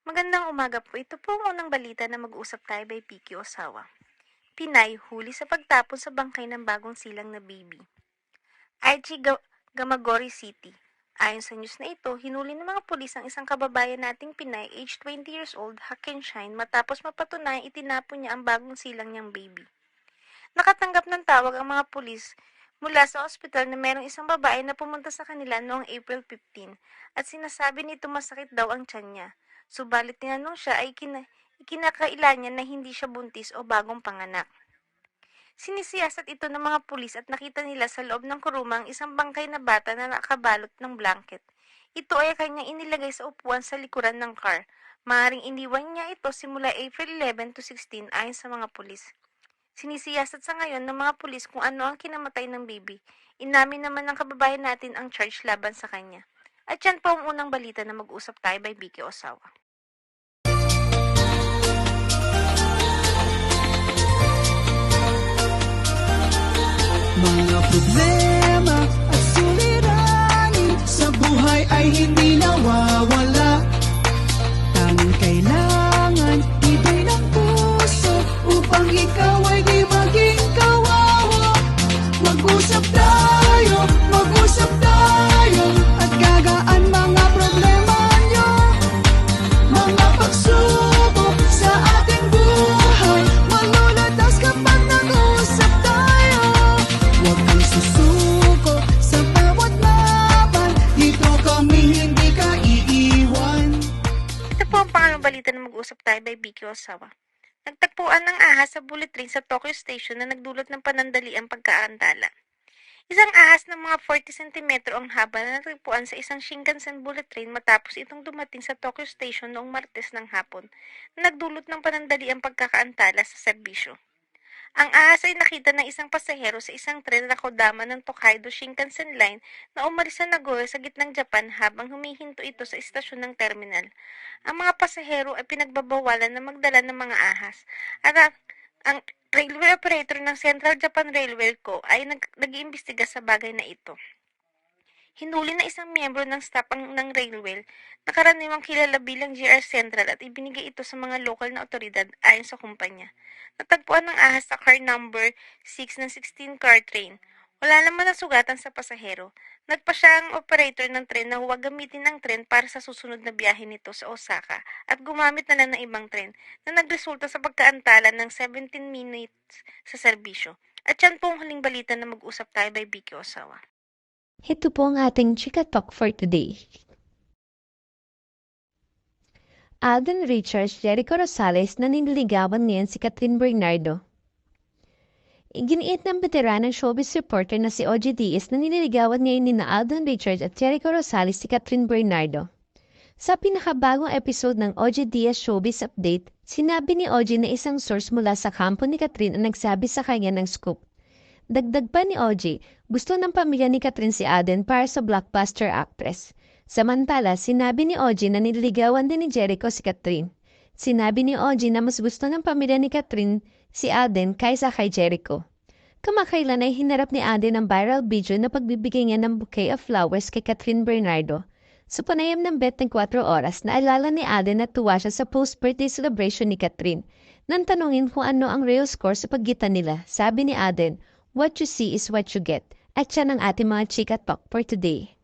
Magandang umaga po. Ito po ang unang balita na mag-uusap tayo by Vicky Osawa. Pinay huli sa pagtapon sa bangkay ng bagong silang na baby. Gamagori City. Ayon sa news na ito, hinuli ng mga pulis ang isang kababayan nating Pinay, age 20 years old, Hakenshine, matapos mapatunayang itinapon niya ang bagong silang niyang baby. Nakatanggap ng tawag ang mga pulis mula sa ospital na merong isang babae na pumunta sa kanila noong April 15 at sinasabi nito masakit daw ang tiyan niya. Subalit tinanong siya ay ikinakailan niya na hindi siya buntis o bagong panganak. Sinisiyasat ito ng mga pulis at nakita nila sa loob ng kurumang isang bangkay na bata na nakabalot ng blanket. Ito ay kanyang inilagay sa upuan sa likuran ng car. Maaaring iniwan niya ito simula April 11 to 16 ayon sa mga pulis. Sinisiyasat sa ngayon ng mga pulis kung ano ang kinamatay ng baby. Inamin naman ng kababayan natin ang charge laban sa kanya. At yan po ang unang balita na mag-usap tayo by Vicky Osawa. Mga problema at suliranin sa buhay ay hindi nawawala. Tanging kailangan ibig ng puso upang ikaw ay di maging kawawa. Mag-usap tayo at gagaan mga problema nyo. Mga pagsubok sa ating buhay malulutas kapag nag-usap tayo. Huwag kang susuko sa bawat laban, dito kami hindi ka iiwan. Ito po ang pangalawang balita na mag-usap tayo by Vicky Osawa. Nagtagpuan ng ahas sa bullet train sa Tokyo Station na nagdulot ng panandaliang pagkaantala. Isang ahas ng mga 40 cm ang haba na natagpuan sa isang Shinkansen bullet train matapos itong dumating sa Tokyo Station noong Martes ng hapon na nagdulot ng panandaliang pagkakaantala sa serbisyo. Ang ahas ay nakita ng isang pasahero sa isang tren na Kodama ng Tokaido Shinkansen Line na umalis sa Nagoya sa gitnang Japan habang humihinto ito sa istasyon ng terminal. Ang mga pasahero ay pinagbabawalan na magdala ng mga ahas at ang railway operator ng Central Japan Railway Co. ay nag-iimbestiga sa bagay na ito. Hinuli na isang miyembro ng staff ng railway na karaniwang kilala bilang GR Central at ibinigay ito sa mga lokal na otoridad ayon sa kumpanya. Natagpuan ng ahas sa car number 6 ng 16 car train. Wala naman nasugatan sa pasahero. Nagpa siya ang operator ng tren na huwag gamitin ang tren para sa susunod na biyahe nito sa Osaka at gumamit na lang ng ibang tren na nagresulta sa pagkaantala ng 17 minutes sa serbisyo. At yan po ang huling balita na mag-usap tayo by Vicky Osawa. Ito po ang ating Chika Talk for today. Alden Richards, Jericho Rosales na nililigawan ngayon si Catherine Bernardo. Iginiit ng veteranang showbiz reporter na si OG Diaz na nililigawan ngayon ni Alden Richards at Jericho Rosales si Catherine Bernardo. Sa pinakabagong episode ng OG Diaz Showbiz Update, sinabi ni OG na isang source mula sa kampo ni Catherine ang nagsabi sa kanya ng scoop. Dagdag pa ni OG, gusto ng pamilya ni Catherine si Alden para sa blockbuster actress. Samantala, sinabi ni OG na nililigawan din ni Jericho si Catherine. Sinabi ni OG na mas gusto ng pamilya ni Catherine si Alden kaysa kay Jericho. Kamakailan ay hinarap ni Alden ang viral video na pagbibigay niya ng bouquet of flowers kay Catherine Bernardo. Sa panayam ng 24 oras, naalala ni Alden na tuwa siya sa post-birthday celebration ni Catherine. Nang tanungin kung ano ang real score sa pagitan nila, sabi ni Alden, "What you see is what you get." At siya ng ating mga Chika Talk for today.